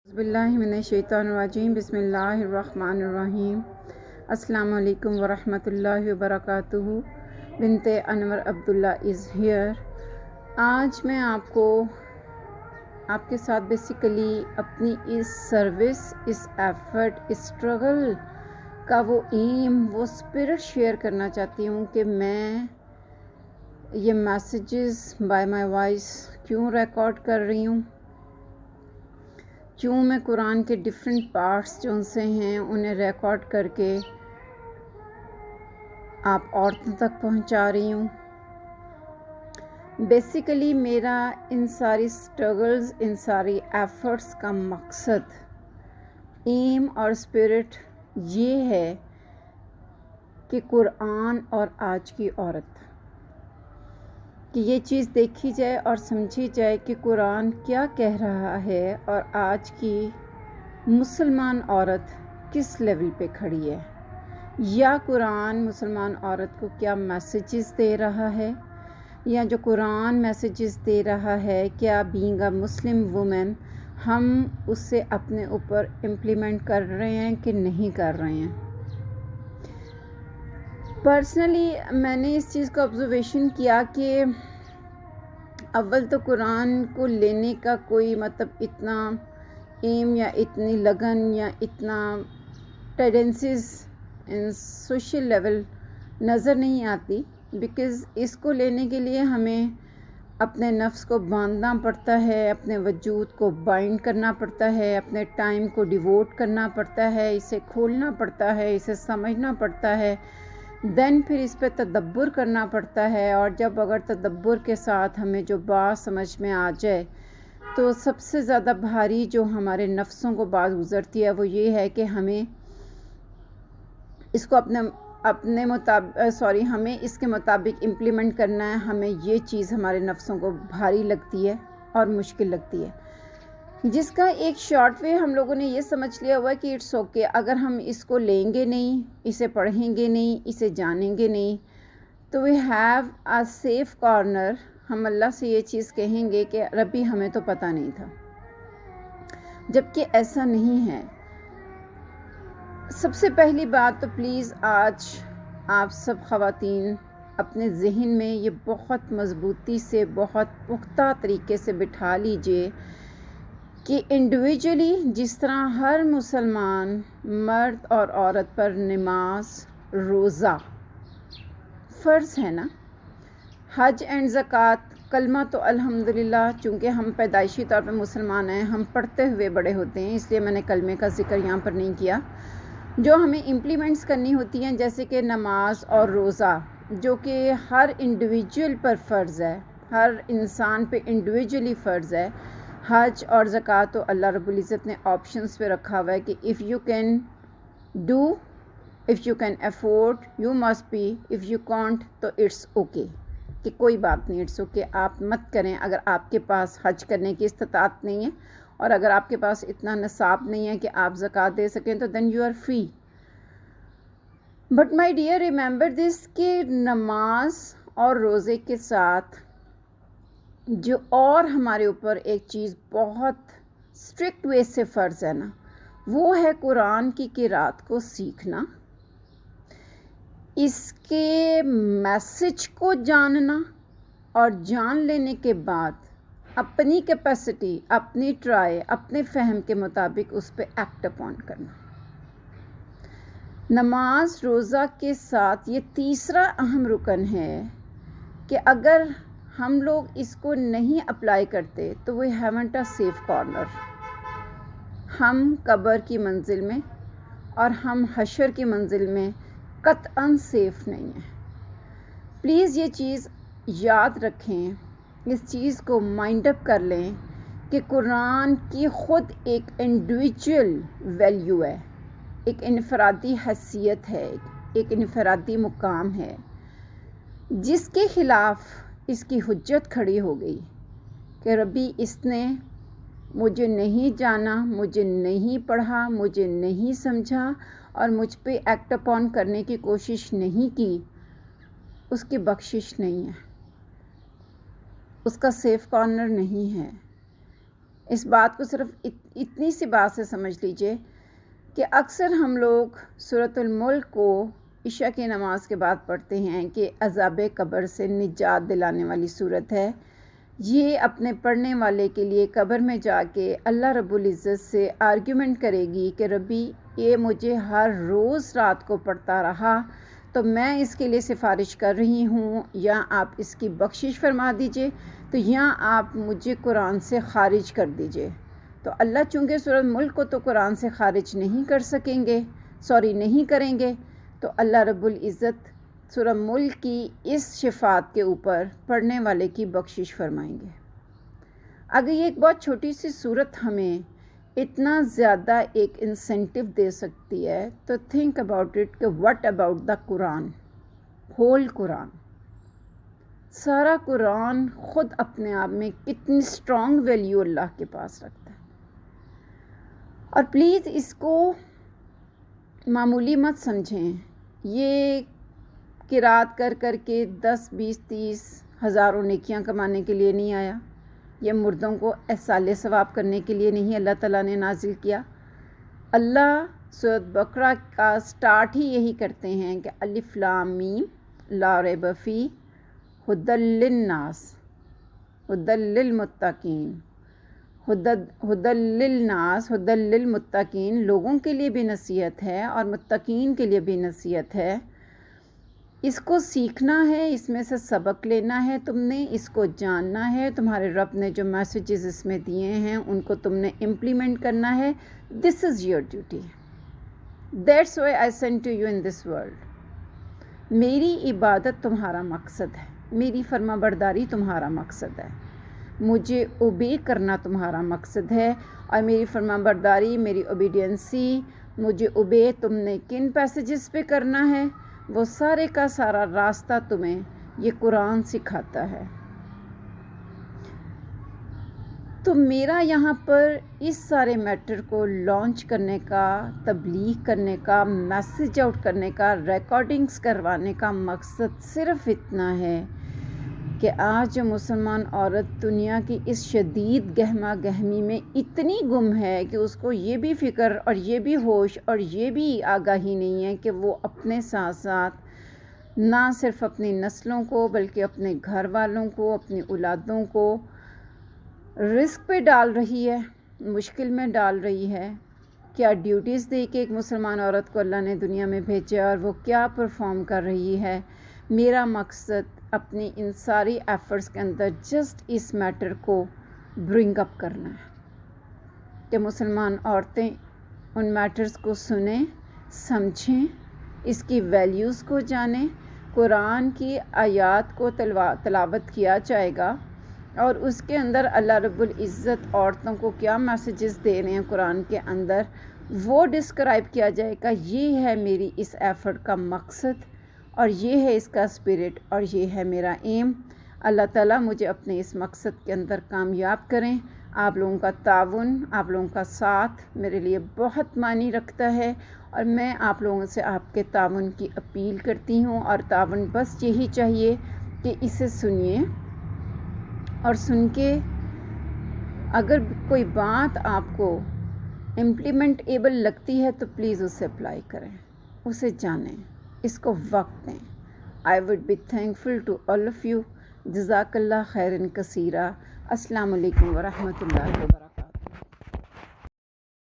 बिस्मिल्लाहिर्रहमानिर्रहीम बिस्मिल्लाहिर्रहमानिर्रहीम। अस्सलाम वालेकुम वरहमतुल्लाहि वबरकातुहू। बिनते अनवर अब्दुल्ला इज़ हियर। आज मैं आपके साथ बेसिकली अपनी इस सर्विस, इस एफ़र्ट, इस स्ट्रगल का वो एम, वो स्पिरिट शेयर करना चाहती हूँ कि मैं ये मैसेजेस बाय माय वॉइस क्यों रिकॉर्ड कर रही हूँ, क्यों मैं कुरान के डिफरेंट पार्ट्स जो उनसे हैं उन्हें रिकॉर्ड करके आप औरतों तक पहुंचा रही हूँ। बेसिकली मेरा इन सारी स्ट्रगल्स, इन सारी एफ़र्ट्स का मकसद, एम और स्पिरिट ये है कि कुरान और आज की औरत, कि ये चीज़ देखी जाए और समझी जाए कि कुरान क्या कह रहा है और आज की मुसलमान औरत किस लेवल पे खड़ी है, या कुरान मुसलमान औरत को क्या मैसेजेस दे रहा है, या जो कुरान मैसेजेस दे रहा है क्या बीइंग अ मुस्लिम वुमेन हम उससे अपने ऊपर इम्प्लीमेंट कर रहे हैं कि नहीं कर रहे हैं। पर्सनली मैंने इस चीज़ का ऑब्जर्वेशन किया कि अव्वल तो कुरान को लेने का कोई मतलब इतना एम या इतनी लगन या इतना टेंडेंसीज इन सोशल लेवल नज़र नहीं आती, बिकॉज़ इसको लेने के लिए हमें अपने नफ्स को बांधना पड़ता है, अपने वजूद को बाइंड करना पड़ता है, अपने टाइम को डिवोट करना पड़ता है, इसे खोलना पड़ता है, इसे समझना पड़ता है, देन फिर इस पे तदब्बर करना पड़ता है। और जब अगर तदब्बर के साथ हमें जो बात समझ में आ जाए तो सबसे ज़्यादा भारी जो हमारे नफ्सों को बात गुज़रती है वो ये है कि हमें इसको हमें इसके मुताबिक इम्प्लीमेंट करना है। हमें ये चीज़ हमारे नफ्सों को भारी लगती है और मुश्किल लगती है, जिसका एक शॉर्ट वे हम लोगों ने ये समझ लिया हुआ है कि इट्स ओके, अगर हम इसको लेंगे नहीं, इसे पढ़ेंगे नहीं, इसे जानेंगे नहीं, तो we have a safe corner. हम अल्लाह से ये चीज़ कहेंगे कि रब्बी हमें तो पता नहीं था, जबकि ऐसा नहीं है। सबसे पहली बात तो प्लीज़ आज आप सब ख़वातीन अपने ज़हन में ये बहुत मज़बूती से, बहुत पुख्ता तरीके से बिठा लीजिए कि इंडिविजुअली जिस तरह हर मुसलमान मर्द और औरत पर नमाज, रोज़ा फ़र्ज़ है ना, हज एंड ज़कात, कलमा तो अल्हम्दुलिल्लाह चूँकि हम पैदाइशी तौर पर मुसलमान हैं, हम पढ़ते हुए बड़े होते हैं, इसलिए मैंने कलमे का ज़िक्र यहाँ पर नहीं किया। जो हमें इम्प्लीमेंट्स करनी होती हैं जैसे कि नमाज और रोज़ा, जो कि हर इंडिविजुअल पर फ़र्ज़ है, हर इंसान पे इंडिविजुअली फ़र्ज़ है। हज और ज़कात तो अल्लाह रब्बुल इज़्ज़त ने ऑप्शंस पे रखा हुआ है कि if you can do, if you can afford you must be, if you can't तो इट्स ओके, कि कोई बात नहीं, इट्स ओके, आप मत करें अगर आपके पास हज करने की इस्तिताअत नहीं है, और अगर आपके पास इतना नसाब नहीं है कि आप ज़कात दे सकें तो then you are free. But my dear remember this कि नमाज और रोज़े के साथ जो और हमारे ऊपर एक चीज़ बहुत स्ट्रिक्ट वे से फ़र्ज़ है ना, वो है कुरान की क़िरात को सीखना, इसके मैसेज को जानना, और जान लेने के बाद अपनी कैपेसिटी, अपनी ट्राई, अपने फ़हम के मुताबिक उस पर एक्ट अपॉन करना। नमाज रोज़ा के साथ ये तीसरा अहम रुकन है कि अगर हम लोग इसको नहीं अप्लाई करते तो we haven't a safe corner. हम कब्र की मंजिल में और हम हशर की मंजिल में कतअन सेफ नहीं है। प्लीज़ ये चीज़ याद रखें, इस चीज़ को माइंड अप कर लें कि कुरान की ख़ुद एक इंडिविजुअल वैल्यू है, एक इनफरादी हैसियत है, एक इनफरादी मुकाम है, जिसके ख़िलाफ़ इसकी हुज्जत खड़ी हो गई कि रब्बी इसने मुझे नहीं जाना, मुझे नहीं पढ़ा, मुझे नहीं समझा और मुझ पे एक्ट अपॉन करने की कोशिश नहीं की, उसकी बख्शिश नहीं है, उसका सेफ कॉर्नर नहीं है। اس بات کو صرف اتنی سی بات سے سمجھ لیجئے کہ اکثر ہم لوگ سورۃ الملک کو عشاء کی نماز کے بعد پڑھتے ہیں کہ عذاب قبر سے نجات دلانے والی صورت ہے. یہ اپنے پڑھنے والے کے لیے قبر میں جا کے اللہ رب العزت سے آرگیومنٹ کرے گی کہ ربی یہ مجھے ہر روز رات کو پڑھتا رہا تو میں اس کے لیے سفارش کر رہی ہوں، یا آپ اس کی بخشش فرما دیجئے تو یا آپ مجھے قرآن سے خارج کر دیجئے. تو اللہ چونکہ سورۃ ملک کو تو قرآن سے خارج نہیں نہیں کریں گے، تو اللہ رب العزت سورۃ ملک کی اس شفاعت کے اوپر پڑھنے والے کی بخشش فرمائیں گے. اگر یہ ایک بہت چھوٹی سی صورت ہمیں اتنا زیادہ ایک انسینٹیو دے سکتی ہے تو تھنک اباؤٹ اٹ کہ what about the Quran, whole Quran, سارا قرآن خود اپنے آپ میں کتنی اسٹرانگ ویلیو اللہ کے پاس رکھتا ہے. اور پلیز اس کو معمولی مت سمجھیں. یہ قرات کر کر کے 10 20 30 ہزاروں نیکیاں کمانے کے لیے نہیں آیا. یہ مردوں کو احصال ثواب کرنے کے لیے نہیں اللہ تعالیٰ نے نازل کیا. اللہ سورۃ بقرہ کا سٹارٹ ہی یہی کرتے ہیں کہ الف لام میم لا ریب فیہ ھدی للناس ھدی للمتقین ھدی للناس ھدی للمتقین، لوگوں کے لیے بھی نصیحت ہے اور متقین کے لیے بھی نصیحت ہے. اس کو سیکھنا ہے، اس میں سے سبق لینا ہے، تم نے اس کو جاننا ہے. تمہارے رب نے جو میسیجز اس میں دیے ہیں ان کو تم نے امپلیمنٹ کرنا ہے. This is your duty. That's why I send to you in this world. میری عبادت تمہارا مقصد ہے، میری فرما برداری تمہارا مقصد ہے، مجھے اوبے کرنا تمہارا مقصد ہے. اور میری فرما برداری، میری اوبیڈینسی، مجھے اوبے تم نے کن پیسیجز پہ کرنا ہے، وہ سارے کا سارا راستہ تمہیں یہ قرآن سکھاتا ہے. تو میرا یہاں پر اس سارے میٹر کو لانچ کرنے کا، تبلیغ کرنے کا، میسیج آؤٹ کرنے کا، ریکارڈنگز کروانے کا مقصد صرف اتنا ہے کہ آج جو مسلمان عورت دنیا کی اس شدید گہما گہمی میں اتنی گم ہے کہ اس کو یہ بھی فکر اور یہ بھی ہوش اور یہ بھی آگاہی نہیں ہے کہ وہ اپنے ساتھ ساتھ نہ صرف اپنی نسلوں کو بلکہ اپنے گھر والوں کو، اپنی اولادوں کو رسک پہ ڈال رہی ہے، مشکل میں ڈال رہی ہے. کیا ڈیوٹیز دے کے ایک مسلمان عورت کو اللہ نے دنیا میں بھیجا اور وہ کیا پرفارم کر رہی ہے. میرا مقصد اپنی ان ساری ایفرٹس کے اندر جسٹ اس میٹر کو برنگ اپ کرنا ہے کہ مسلمان عورتیں ان میٹرز کو سنیں، سمجھیں، اس کی ویلیوز کو جانیں. قرآن کی آیات کو تلاوت کیا جائے گا اور اس کے اندر اللہ رب العزت عورتوں کو کیا میسیجز دے رہے ہیں قرآن کے اندر وہ ڈسکرائب کیا جائے گا. یہ ہے میری اس ایفرٹ کا مقصد اور یہ ہے اس کا اسپرٹ اور یہ ہے میرا ایم. اللہ تعالیٰ مجھے اپنے اس مقصد کے اندر کامیاب کریں. آپ لوگوں کا تعاون، آپ لوگوں کا ساتھ میرے لیے بہت معنی رکھتا ہے اور میں آپ لوگوں سے آپ کے تعاون کی اپیل کرتی ہوں. اور تعاون بس یہی چاہیے کہ اسے سنیے اور سن کے اگر کوئی بات آپ کو امپلیمنٹ ایبل لگتی ہے تو پلیز اسے اپلائی کریں، اسے جانیں، اس کو وقت دیں. I would be thankful to all of you. جزاک اللہ خیرن کثیرہ. السلام علیکم ورحمۃ اللہ وبرکاتہ.